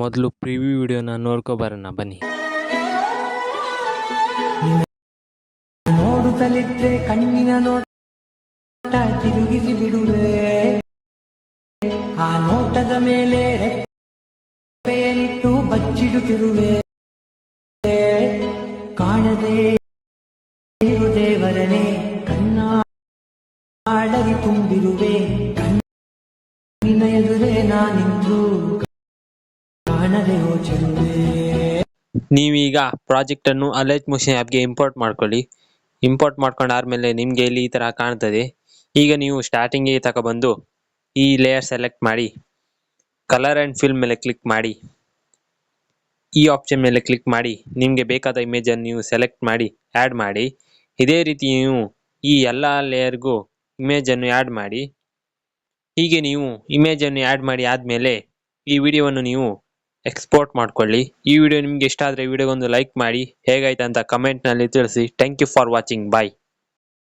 ಮೊದಲು ಪ್ರಿವ್ಯೂ ವಿಡಿಯೋನ ನೋಡ್ಕೊಬರೋಣ ಬನ್ನಿ. ನೋಡುತ್ತಲಿದ್ರೆ ಕಣ್ಣಿನ ನೋಟ ತಿರುಗಿಸಿ ಬಿಡುವೆ, ಆ ನೋಟದ ಮೇಲೆ ರೆಪ್ಪೆಯಲ್ಲಿಟ್ಟು ಬಚ್ಚಿಡುತ್ತಿರುವೆ, ಕಾಣದೇ ಇರು ದೇವರನೇ ಕಣ್ಣಾಡಲಿ ತುಂಬಿರುವೆ, ಕಣ್ಣಿನ ಎದುರೇ ನಾನಿಂದು ಕಾಣದೆ ಹೋಚಲುವೆ. ನೀವೀಗ ಪ್ರಾಜೆಕ್ಟ್ ಅನ್ನು ಅಲೈಟ್ ಮೋಷನ್ ಆ್ಯಪ್ಗೆ ಇಂಪೋರ್ಟ್ ಮಾಡ್ಕೊಳ್ಳಿ. ಇಂಪೋರ್ಟ್ ಮಾಡ್ಕೊಂಡಾದ್ಮೇಲೆ ನಿಮಗೆ ಇಲ್ಲಿ ಈ ತರ ಕಾಣ್ತದೆ. ಈಗ ನೀವು ಸ್ಟಾರ್ಟಿಂಗಿಗೆ ತಗೊಬಂದು ಈ ಲೇಯರ್ ಸೆಲೆಕ್ಟ್ ಮಾಡಿ, ಕಲರ್ ಅಂಡ್ ಫಿಲ್ ಮೇಲೆ ಕ್ಲಿಕ್ ಮಾಡಿ, ಈ ಆಪ್ಷನ್ ಮೇಲೆ ಕ್ಲಿಕ್ ಮಾಡಿ ನಿಮಗೆ ಬೇಕಾದ ಇಮೇಜ್ ಅನ್ನು ನೀವು ಸೆಲೆಕ್ಟ್ ಮಾಡಿ ಆ್ಯಡ್ ಮಾಡಿ. ಇದೇ ರೀತಿ ನೀವು ಈ ಎಲ್ಲ ಲೇಯರ್ಗೂ ಇಮೇಜ್ ಅನ್ನು ಆ್ಯಡ್ ಮಾಡಿ. ಹೀಗೆ ನೀವು ಇಮೇಜ್ ಅನ್ನು ಆ್ಯಡ್ ಮಾಡಿ ಆದ್ಮೇಲೆ ಈ ವಿಡಿಯೋವನ್ನು ನೀವು ಎಕ್ಸ್ಪೋರ್ಟ್ ಮಾಡ್ಕೊಳ್ಳಿ. ಈ ವಿಡಿಯೋ ನಿಮ್ಗೆ ಇಷ್ಟ ಆದರೆ ವಿಡಿಯೋಗೊಂದು ಲೈಕ್ ಮಾಡಿ, ಹೇಗಾಯ್ತು ಅಂತ ಕಮೆಂಟ್ ನಲ್ಲಿ ತಿಳಿಸಿ. Thank you for watching. Bye.